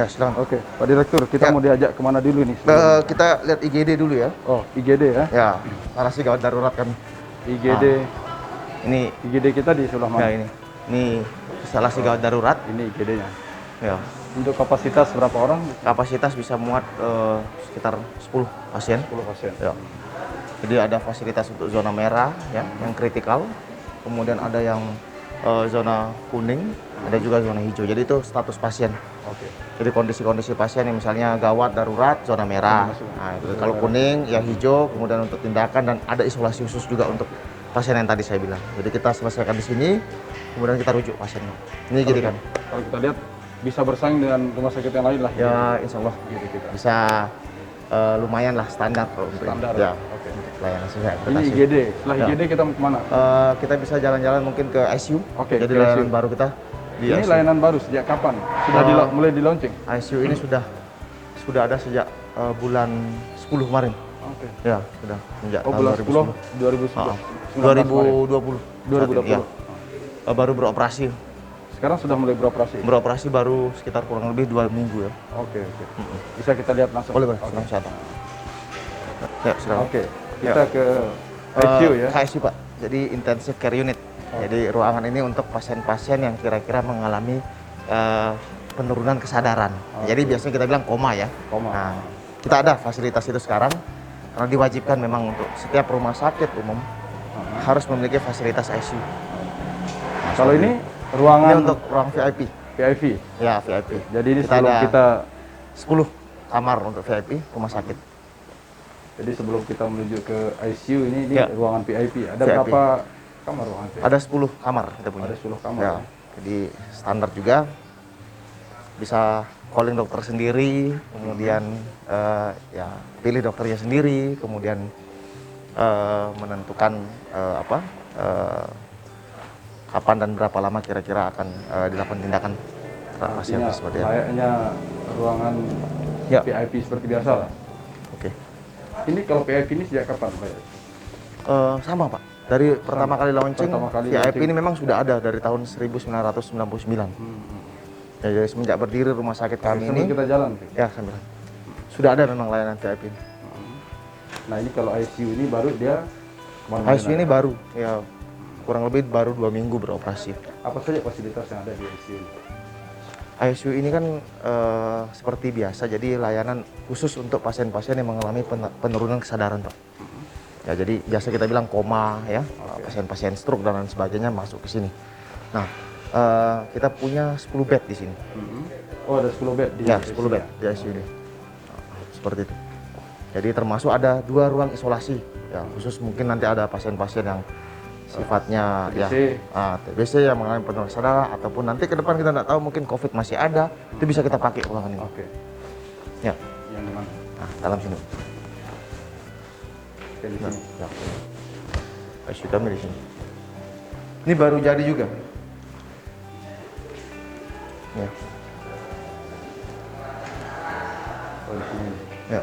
Ya, silakan. Oke, Pak Direktur, kita mau diajak kemana dulu nih? Kita lihat IGD dulu ya. Oh, IGD ya? Ya, instalasi gawat darurat kami. IGD, Ini, IGD kita di sebelah mana? ya ini instalasi gawat darurat. Ini IGD-nya. Ya, Untuk kapasitas berapa orang? kapasitas bisa muat sekitar 10 pasien. 10 pasien. Ya. Jadi ada fasilitas untuk zona merah ya, yang kritikal. Kemudian ada yang zona kuning, ada juga zona hijau. Jadi itu status pasien. Oke. Jadi kondisi-kondisi pasien yang misalnya gawat darurat zona merah. Nah, itu. Kalau kuning ya hijau, kemudian untuk tindakan dan ada isolasi khusus juga untuk pasien yang tadi saya bilang. Jadi kita selesaikan di sini, kemudian kita rujuk pasiennya. Ini jadi kan. Kalau kita lihat bisa bersaing dengan rumah sakit yang lain lah. Ya, insya Allah IGD kita. bisa lumayan lah standar kalau untuk Standar. ya. Oke. Layanan sesuai Ini IGD. Setelah Ya. IGD kita mau kemana? Kita bisa jalan-jalan mungkin ke ICU. Oke, Jadi ke layanan ICU. baru kita di Ini ICU. layanan baru sejak kapan? Sudah mulai di launching? ICU ini sudah ada sejak bulan 10 kemarin. Oke. Ya, sudah sejak Oh, tahun bulan 10 2010. 2020. 2020. Ya. Baru beroperasi. Sekarang sudah mulai beroperasi. Beroperasi baru sekitar kurang lebih 2 minggu ya. Oke. Bisa kita lihat langsung. Boleh, boleh. Oke. Langsung datang. Ya, silakan. Oke. Kita ke ICU ya. ICU, Pak. Jadi intensive care unit. Jadi ruangan ini untuk pasien-pasien yang kira-kira mengalami penurunan kesadaran. Jadi biasanya kita bilang koma ya. Koma. Nah, kita ada fasilitas itu sekarang karena diwajibkan memang untuk setiap rumah sakit umum harus memiliki fasilitas ICU. Nah, Kalau ini ini ruangan untuk ruang VIP. VIP. Ya, VIP. Jadi ini Kita sebelum ada kita 10 kamar untuk VIP rumah sakit. jadi sebelum kita menuju ke ICU ini Ya. ruangan VIP. Ada VIP. berapa kamar ruangan VIP? Ada 10 kamar kita punya. Ada 10 kamar. Ya, jadi standar juga. Bisa calling dokter sendiri, kemudian ya pilih dokternya sendiri, kemudian menentukan kapan dan berapa lama kira-kira akan dilakukan tindakan terhadap pasien Artinya seperti apa. layaknya ruangan Ya. VIP seperti biasa lah. Oke. Ini kalau VIP ini sejak kapan, Pak? Sama Pak. Dari pertama kali launching, Pertama kali VIP launching. ini memang sudah ada dari tahun 1999. Ya, jadi semenjak berdiri rumah sakit kami Sebelum ini, kita jalan. Pak. ya sambil sudah ada memang layanan VIP ini. Nah ini kalau ICU ini baru dia ICU ini baru, ya kurang lebih baru 2 minggu beroperasi. apa saja fasilitas yang ada di ICU ini? ICU ini kan seperti biasa, jadi layanan khusus untuk pasien-pasien yang mengalami penurunan kesadaran, Pak. Ya, jadi biasa kita bilang koma, ya, pasien-pasien stroke dan lain sebagainya masuk ke sini. Nah, kita punya 10 bed di sini. Oh ada 10 bed di Ya, ICU 10 bed di ICU ini. Seperti itu. Jadi termasuk ada 2 ruang isolasi. Ya, khusus mungkin nanti ada pasien-pasien yang sifatnya ya TBC yang mengalami penurunan kesadaran ataupun nanti ke depan kita tidak tahu mungkin COVID masih ada, itu bisa kita pakai ruangan ini. Oke. Ya. Yang mana? Nah, dalam sini. Oke, di sini. Ya. ICU kami di sini. Ini baru jadi juga. Ya. Oh, di sini. Ya.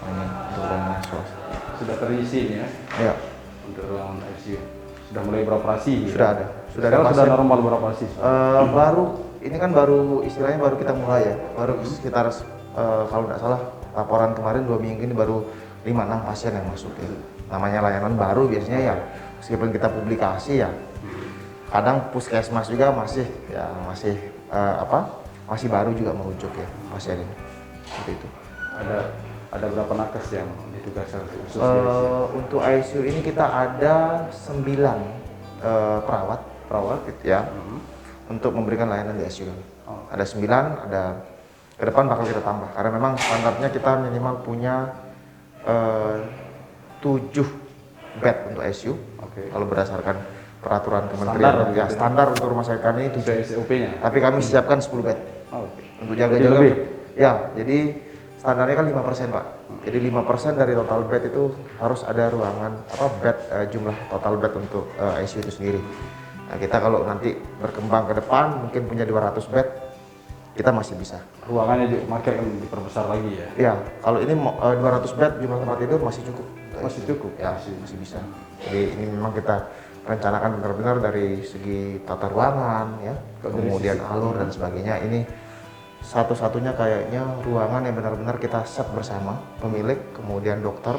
Ini untuk ruangan isolasi. Sudah terisi ini ya Ya. untuk ruangan ICU. Sudah mulai beroperasi. Sudah ada. Sudah ada Sekarang sudah pasien. normal beroperasi. Baru ini kan baru istilahnya baru kita mulai ya. Baru sekitar kalau tidak salah laporan kemarin 2 minggu ini baru 5-6 pasien yang masuk ya. Namanya layanan baru biasanya ya meskipun kita publikasi ya kadang puskesmas juga masih masih baru juga merujuk ya pasien ini. Seperti itu. Ada berapa nakes yang ditugaskan khusus di ICU? Untuk ICU ini kita ada 9 perawat ya untuk memberikan layanan di ICU. Ada 9, ada ke depan bakal kita tambah karena memang standarnya kita minimal punya 7 bed untuk ICU. Oke. Kalau berdasarkan peraturan kementerian ya standar untuk rumah sakit kami ini 7. SOP-nya. Tapi kami siapkan 10 bed Oke. untuk jaga-jaga. lebih. Ya, jadi standarnya kan 5%, Pak. Jadi 5% dari total bed itu harus ada ruangan bed jumlah total bed untuk ICU itu sendiri. Nah, kita kalau nanti berkembang ke depan mungkin punya 200 bed, kita masih bisa. Ruangannya dipakai kan diperbesar lagi ya. Ya, kalau ini 200 bed jumlah tempat tidur masih cukup. Masih cukup. Ya, masih bisa. Jadi ini memang kita rencanakan benar-benar dari segi tata ruangan ya, kemudian alur dan sebagainya ini satu-satunya kayaknya ruangan yang benar-benar kita set bersama, pemilik, kemudian dokter,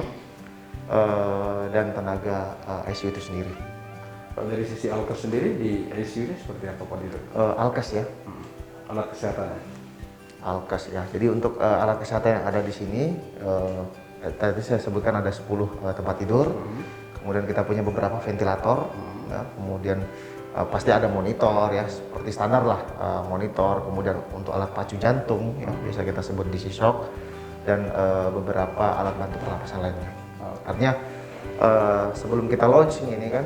dan tenaga ICU itu sendiri. Pak, dari sisi alkes sendiri di ICU ini seperti apa Pak Dirut? Alkes ya, Alat kesehatannya? alkes ya. Jadi untuk alat kesehatan yang ada di sini, tadi saya sebutkan ada 10 tempat tidur, kemudian kita punya beberapa ventilator, ya, kemudian pasti ada monitor ya, seperti standar lah, monitor, kemudian untuk alat pacu jantung, ya, biasa kita sebut DC shock, dan beberapa alat bantu pernapasan lainnya. Artinya sebelum kita launching ini kan,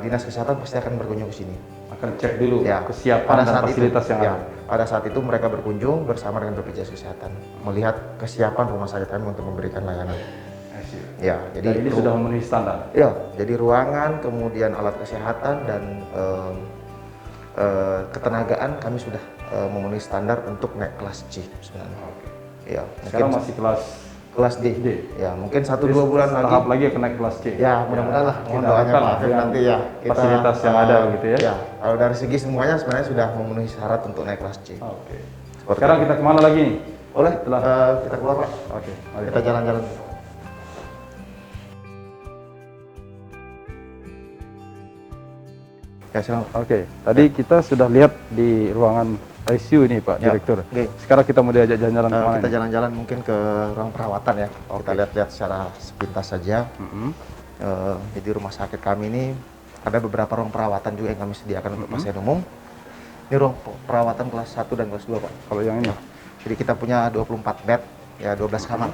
dinas kesehatan pasti akan berkunjung ke sini. Akan cek dulu Ya, kesiapan dan fasilitas yang ada. Pada saat itu mereka berkunjung bersama dengan BPJS Kesehatan, melihat kesiapan rumah sakit kami untuk memberikan layanan. ICU. Ya, Dan ini sudah memenuhi standar? Ya, jadi ruangan, kemudian alat kesehatan dan ketenagaan kami sudah memenuhi standar untuk naik kelas C sebenarnya. Ya, Sekarang mungkin masih kelas kelas D. D. Ya, mungkin 1-2 bulan lagi. tahap lagi akan naik kelas C. Ya, mudah-mudahan lah. Mohon Kita doanya harapkan Pak Afif dengan nanti ya. fasilitas yang ada gitu ya. Ya, kalau dari segi semuanya sebenarnya sudah memenuhi syarat untuk naik kelas C. Oke. Sekarang kita kemana lagi nih? Boleh? Setelah Kita keluar Pak. Oke, mari. Kita jalan-jalan. Ya, silakan. Oke, tadi kita sudah lihat di ruangan ICU ini Pak Ya, Direktur. oke. Sekarang kita mau diajak jalan-jalan kemana? Kita nih? jalan-jalan mungkin ke ruang perawatan ya. Kita lihat-lihat secara sepintas saja. Mm-mm. Jadi rumah sakit kami ini ada beberapa ruang perawatan juga yang kami sediakan untuk pasien umum. Ini ruang perawatan kelas 1 dan kelas 2 Pak. Kalau yang ini? Jadi kita punya 24 bed, ya 12 kamar.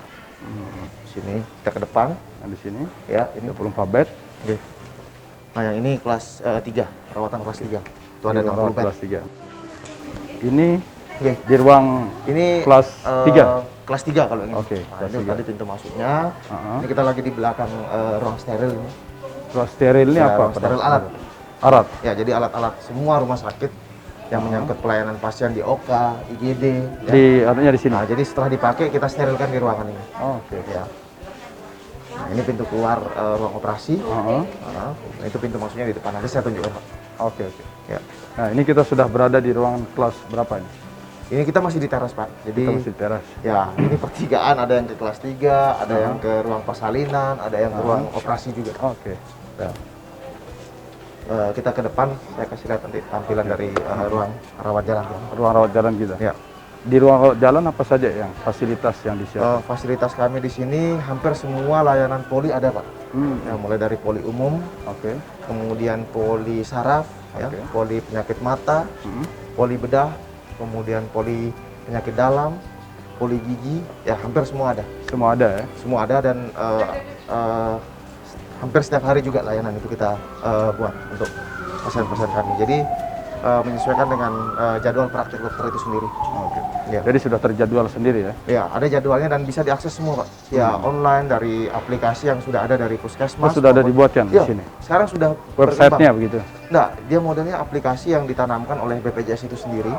Di sini kita ke depan, Nah, di sini ya ini. 24 bed. Oke. Nah yang ini kelas 3, perawatan kelas 3. Itu ada Di ruang 60 bed. kelas 3. Ini Oke. di ruang Ini kelas 3. Kelas 3 kalau ini. Oke, Nah, kelas ini 3. tadi pintu masuknya. Uh-huh. Ini kita lagi di belakang ruang steril ini. Ruang steril ini Ya, apa? ruang steril alat. Alat. Ya, jadi alat-alat semua rumah sakit yang menyangkut pelayanan pasien di OK, IGD. Ya. Di artinya di sini. Nah, jadi setelah dipakai kita sterilkan di ruangan ini. Oh, oke. Ya. Nah, ini pintu keluar ruang operasi. Uh-huh. Nah, itu pintu masuknya di depan. Nanti saya tunjukkan, Pak. Oke, oke. Ya. Nah, ini kita sudah berada di ruangan kelas berapa ini? Ini kita masih di teras, Pak. Jadi Kita masih di teras. ya, ini pertigaan, ada yang ke kelas 3, ada yang ke ruang persalinan, ada yang ke ruang operasi juga. Oke. Ya. Kita ke depan, saya kasih lihat nanti tampilan dari ruang rawat jalan. Ruang rawat jalan kita. Ya. Di ruang rawat jalan apa saja yang fasilitas yang disiapkan? Fasilitas kami di sini hampir semua layanan poli ada, Pak. Ya, mulai dari poli umum, Oke. kemudian poli saraf, ya, Oke. poli penyakit mata, poli bedah, kemudian poli penyakit dalam, poli gigi, ya hampir semua ada. Semua ada ya? Semua ada dan hampir setiap hari juga layanan itu kita buat untuk pasien-pasien kami. Jadi menyesuaikan dengan jadwal praktik dokter itu sendiri. Oke. Ya. Jadi sudah terjadwal sendiri ya? Ya, ada jadwalnya dan bisa diakses semua, Pak. Ya, online dari aplikasi yang sudah ada dari Puskesmas. Oh, sudah ada dibuatkan di Ya, sini? sekarang sudah Website-nya begitu? Enggak, dia modelnya aplikasi yang ditanamkan oleh BPJS itu sendiri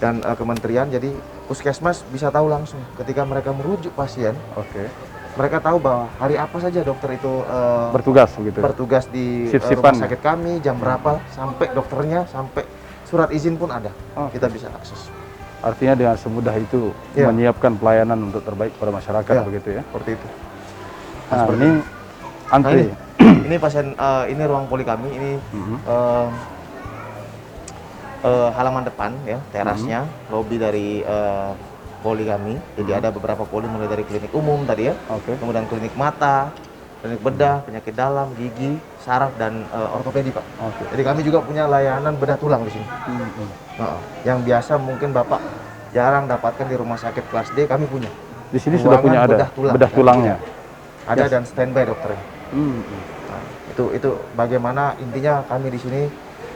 dan kementerian. Jadi Puskesmas bisa tahu langsung ketika mereka merujuk pasien. Oke. Mereka tahu bahwa hari apa saja dokter itu Bertugas begitu? bertugas di Shift-shiftan rumah sakit kami, jam berapa, sampai dokternya, sampai surat izin pun ada. Oh. Kita bisa akses. Artinya dengan semudah itu Ya. menyiapkan pelayanan untuk terbaik pada masyarakat Ya. begitu ya? Seperti itu. Nah, seperti ini Nah, antri. ini pasien, ini ruang poli kami, ini halaman depan ya, terasnya, lobi dari poli kami. Jadi ada beberapa poli mulai dari klinik umum tadi ya, Oke. kemudian klinik mata, klinik bedah, penyakit dalam, gigi, saraf dan ortopedi, Pak. Oke. Jadi kami juga punya layanan bedah tulang di sini. Yang biasa mungkin Bapak jarang dapatkan di rumah sakit kelas D, kami punya. Di sini sudah Ruangan punya ada bedah Kami tulangnya. punya. Ada dan standby dokternya. Nah, itu bagaimana intinya kami di sini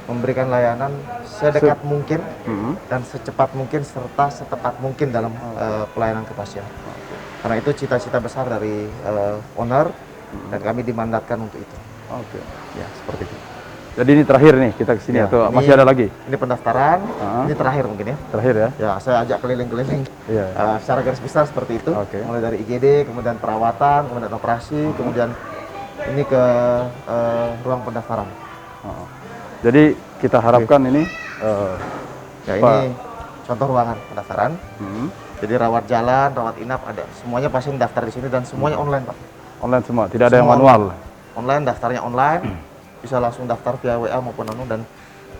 memberikan layanan sedekat mungkin dan secepat mungkin serta setepat mungkin dalam pelayanan ke pasien. Karena itu cita-cita besar dari owner dan kami dimandatkan untuk itu. Oke. Ya, seperti itu. Jadi ini terakhir nih kita ke sini Ya, atau ini- masih ada lagi? Ini pendaftaran, ini terakhir mungkin ya. Terakhir ya? Ya, saya ajak keliling-keliling. Iya. Secara garis besar seperti itu. Oke. Mulai dari IGD, kemudian perawatan, kemudian operasi, kemudian ini ke ruang pendaftaran. Jadi kita harapkan ini Ya Pak ini contoh ruangan pendaftaran. Jadi rawat jalan, rawat inap ada. Semuanya pasien daftar di sini dan semuanya online, Pak. Online semua, tidak ada yang Semua manual. Online, daftarnya online. Bisa langsung daftar via WA maupun dan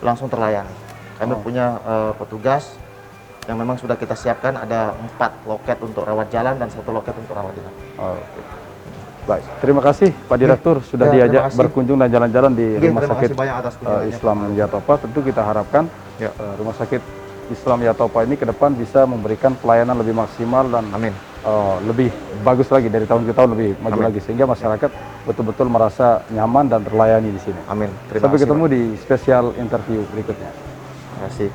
langsung terlayani. Kami punya petugas yang memang sudah kita siapkan, ada 4 loket untuk rawat jalan dan 1 loket untuk rawat inap. Oke. Baik, terima kasih Pak Direktur sudah Ya, terima diajak kasih. berkunjung dan jalan-jalan di Rumah Terima Sakit kasih banyak atas kunjungannya, Islam Pak. Yatopa. Tentu kita harapkan Ya. Rumah Sakit Islam Yatopa ini ke depan bisa memberikan pelayanan lebih maksimal dan Amin. lebih bagus lagi dari tahun ke tahun, lebih maju Amin. lagi sehingga masyarakat betul-betul merasa nyaman dan terlayani di sini. Amin. Terima Sampai kasih, ketemu Pak. di spesial interview berikutnya. Terima kasih.